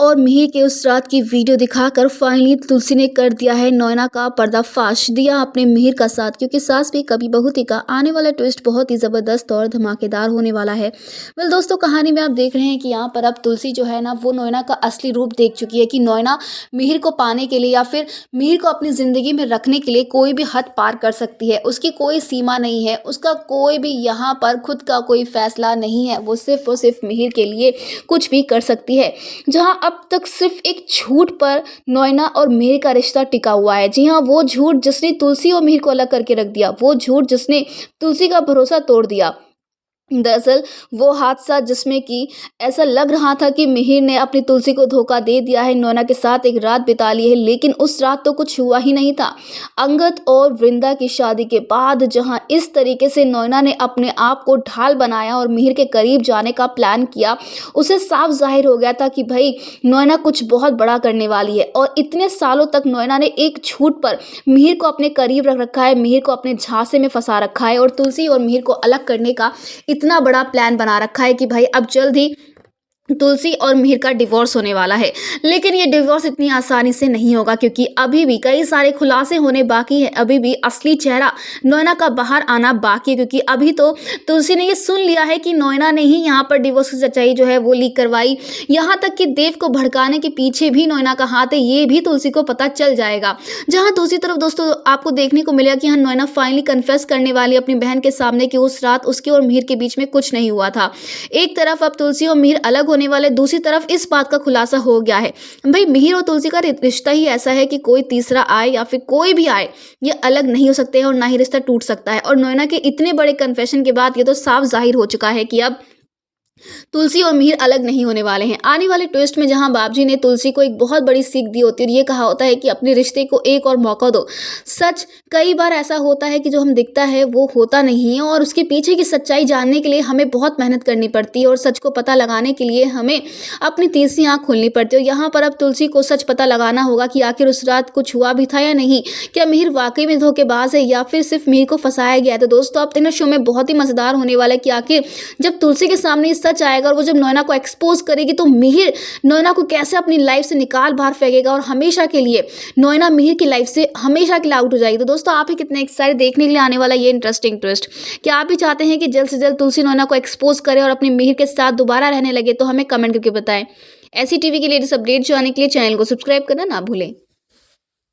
और मिहिर के उस रात की वीडियो दिखाकर फाइनली तुलसी ने कर दिया है नोएना का पर्दाफाश, दिया अपने मिहिर का साथ, क्योंकि सास भी कभी बहू थी का आने वाला ट्विस्ट बहुत ही ज़बरदस्त और धमाकेदार होने वाला है। वेल दोस्तों, कहानी में आप देख रहे हैं कि यहाँ पर अब तुलसी जो है ना वो नोएना का असली रूप देख चुकी है कि नोएना मिहिर को पाने के लिए या फिर मिहिर को अपनी ज़िंदगी में रखने के लिए कोई भी हद पार कर सकती है। उसकी कोई सीमा नहीं है, उसका कोई भी यहाँ पर खुद का कोई फैसला नहीं है। वो सिर्फ मिहिर के लिए कुछ भी कर सकती है। जहां अब तक सिर्फ एक झूठ पर नोएना और मिहिर का रिश्ता टिका हुआ है। जी हाँ, वो झूठ जिसने तुलसी और मिहिर को अलग करके रख दिया, वो झूठ जिसने तुलसी का भरोसा तोड़ दिया। दरअसल वो हादसा जिसमें कि ऐसा लग रहा था कि मिहिर ने अपनी तुलसी को धोखा दे दिया है, नोएना के साथ एक रात बिता ली है, लेकिन उस रात तो कुछ हुआ ही नहीं था। अंगद और वृंदा की शादी के बाद जहां इस तरीके से नोएना ने अपने आप को ढाल बनाया और मिहिर के करीब जाने का प्लान किया, उसे साफ जाहिर हो गया था कि भाई नोएना कुछ बहुत बड़ा करने वाली है। और इतने सालों तक नोएना ने एक झूठ पर मिहिर को अपने करीब रख रखा है, मिहिर को अपने झांसे में फंसा रखा है और तुलसी और मिहिर को अलग करने का इतना बड़ा प्लान बना रखा है कि भाई अब जल्द ही तुलसी और मिहिर का डिवोर्स होने वाला है। लेकिन ये डिवोर्स इतनी आसानी से नहीं होगा, क्योंकि अभी भी कई सारे खुलासे होने बाकी है। अभी भी असली चेहरा नोएना का बाहर आना बाकी है, क्योंकि अभी तो तुलसी ने ये सुन लिया है कि नोएना ने ही यहाँ पर डिवोर्स की सच्चाई जो है वो लीक करवाई। यहाँ तक कि देव को भड़काने के पीछे भी नोएना का हाथ है, ये भी तुलसी को पता चल जाएगा। जहाँ दूसरी तरफ दोस्तों आपको देखने को मिलेगा कि यहाँ नोएना फाइनली कन्फेस करने वाली अपनी बहन के सामने कि उस रात उसके और मिहिर के बीच में कुछ नहीं हुआ था। एक तरफ अब तुलसी और मिहिर अलग होने वाले, दूसरी तरफ इस बात का खुलासा हो गया है भाई मिहिर और तुलसी का रिश्ता ही ऐसा है कि कोई तीसरा आए या फिर कोई भी आए, ये अलग नहीं हो सकते हैं और ना ही रिश्ता टूट सकता है। और नोएना के इतने बड़े कन्फेशन के बाद ये तो साफ जाहिर हो चुका है कि अब तुलसी और मिहिर अलग नहीं होने वाले हैं। आने वाले ट्विस्ट में जहां बाबजी ने तुलसी को एक बहुत बड़ी सीख दी होती है और ये कहा होता है कि अपने रिश्ते को एक और मौका दो। सच कई बार ऐसा होता है कि जो हम दिखता है वो होता नहीं है और उसके पीछे की सच्चाई जानने के लिए हमें बहुत मेहनत करनी पड़ती है और सच को पता लगाने के लिए हमें अपनी तीसरी आंख खोलनी पड़ती है। और यहाँ पर अब तुलसी को सच पता लगाना होगा कि आखिर उस रात कुछ हुआ भी था या नहीं। क्या मिहिर वाकई में धोखेबाज है या फिर सिर्फ मिहिर को फंसाया गया है? तो दोस्तों अब तीनों शो में बहुत ही मजेदार होने वाला है कि आखिर जब तुलसी के सामने सच आएगा और वो जब नोएना को एक्सपोज करेगी तो मिहिर नोएना को कैसे अपनी लाइफ से निकाल बाहर फेंकेगा और हमेशा के लिए नोएना मिहिर की लाइफ से हमेशा के लिए आउट हो जाएगी। तो दोस्तों आप ही कितने एक्साइटेड देखने के लिए आने वाला ये इंटरेस्टिंग ट्विस्ट? क्या आप भी चाहते हैं कि जल्द से जल्द तुलसी नोएना को एक्सपोज करे और अपने मिहिर के साथ दोबारा रहने लगे? तो हमें कमेंट करके बताएं। ऐसी टीवी की लेटेस्ट अपडेट जानने के लिए चैनल को सब्सक्राइब करना ना भूलें।